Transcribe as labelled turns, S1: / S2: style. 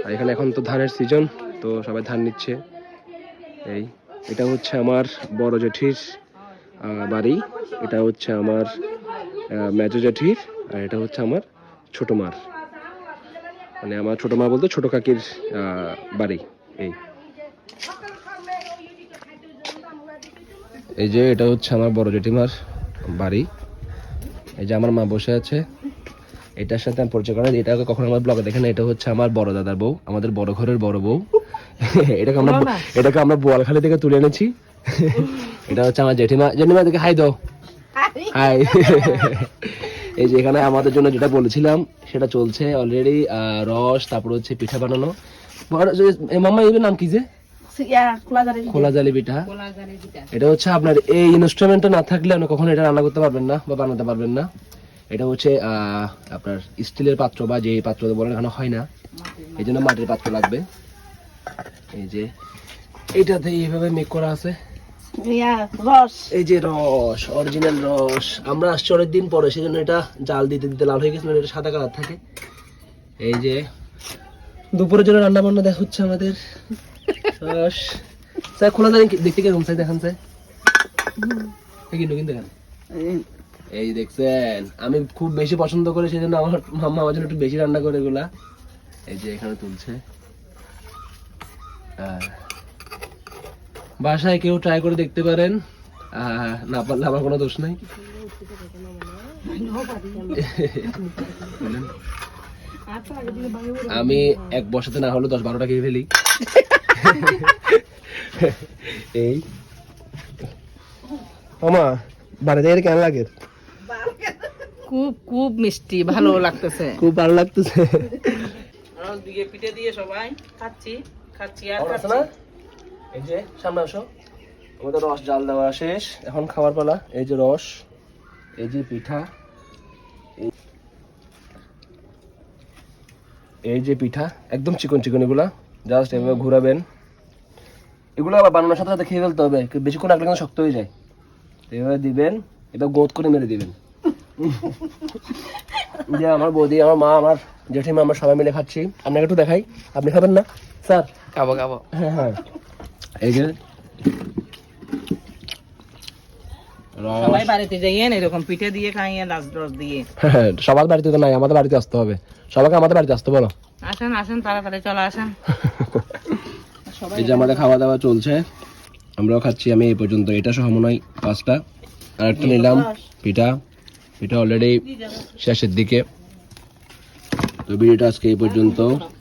S1: আর এখানে এখন তো ধানের সিজন, তো সবাই ধান নিচ্ছে। এটা হচ্ছে আমার বড় জেঠির বাড়ি, এটা হচ্ছে আমার মেজো জেঠির, আর এটা হচ্ছে আমার ছোট মার, মানে আমার ছোট মা বলতে ছোট কাকির বাড়ি। এই যে এটা হচ্ছে আমার বড় জেঠিমার বাড়ি। এই যে আমার মা বসে আছে, এটার সাথে আমি পরিচয় করাই, এটা কখনো আমার ব্লগে দেখেন, এটা হচ্ছে আমার বড় দাদার বউ, আমাদের বড় ঘরের বড় বউ। এটাকে আমরা বোয়ালখালী থেকে তুলে এনেছি। এটা হচ্ছে আমার জেঠিমা, জেঠিমা দেখে হাই দাও, হাই। এই যে এখানে আমাদের জন্য যেটা বলেছিলাম সেটা চলছে অলরেডি, রস, তারপর হচ্ছে পিঠা বানানো। মাম্মা এর নাম কি যে খোলা জালি পিঠা। এটা হচ্ছে আপনার এই ইনস্ট্রুমেন্টটা না থাকলে আপনি কখনো এটা রান্না করতে পারবেন না বা বানাতে পারবেন না। এটা হচ্ছে আপনার স্টিলের পাত্র বা যে পাত্র বলেন এখানে হয় না, এই জন্য মাটির পাত্র লাগবে। এই যে এইটাতে এইভাবে মেক করা আছে, এই যে রস, অরিজিনাল রস। আমরা আসছি অনেকদিন পরে, সেজন্য এটা জাল দিতে দিতে লাল হয়ে গেছে, এটা সাদা কালার থাকে। এই যে দুপুরের জন্য রান্না বান্না দেখা হচ্ছে আমাদের। রস স্যার খোলা জানি দেখতে কেমন স্যার, দেখান স্যার, কিন্তু দেখেন। এই দেখছেন আমি খুব বেশি পছন্দ করি, সেজন্য আমার মাম্মা আমার জন্য একটু বেশি রান্না করে এগুলা। এই যে এখানে তুলছে, বাসায় কেউ ট্রাই করে দেখতে পারেন, না পারলে আমার কোনো দোষ নাই। আমি এক বসাতে না হলে 10-12টা খেয়ে ফেলি। এই মামা বাড়িতে এর কেমন লাগে?
S2: খুব খুব মিষ্টি, ভালো লাগতেছে,
S1: খুব ভালো লাগতেছে।
S2: রস দিয়ে পিঠে দিয়ে সবাই খাচ্ছি আর
S1: আছে না? এই যে সামনে আসো, আমাদের রস জাল দেওয়া শেষ, এখন খাবার পালা। এই যে রস, এই যে পিঠা, এই যে পিঠা একদম চিকন চিকন, এগুলা জাস্ট এভাবে ঘুরাবেন। এগুলো আবার বানানোর সাথে সাথে খেয়ে ফেলতে হবে, বেশিক্ষণ রাখলে কিন্তু শক্ত হয়ে যায়। এভাবে দিবেন, এবার গোদ করে মেরে দিবেন। যে আমার বৌদি, আমার মা, আমার জেঠিমা, আমরা সবাই মিলে খাচ্ছি। আপনাকে একটু দেখাই, আপনি খাবেন না স্যার?
S2: খাবো খাবো।
S1: হ্যাঁ হ্যাঁ, এই যে
S2: সবাই বাড়িতে যাইয়েন এরকম পিঠে দিয়ে খাইয়েন, রস দিয়ে।
S1: হ্যাঁ, সবার বাড়িতে তো নাই, আমাদের বাড়িতে আসতে হবে। সবাইকে আমাদের বাড়িতে আসতে বলো।
S2: আসেন আসেন, তাড়াতাড়ি চলে আসেন।
S1: এই যে আমাদের খাওয়া দাওয়া চলছে, আমরাও খাচ্ছি। আমি এই পর্যন্ত এটা সহ মনে হয় 5টা, আর একটা নিলাম পিঠা। পিঠা অলরেডি শেষের দিকে। তো ভিডিওটা আজকে এই পর্যন্ত।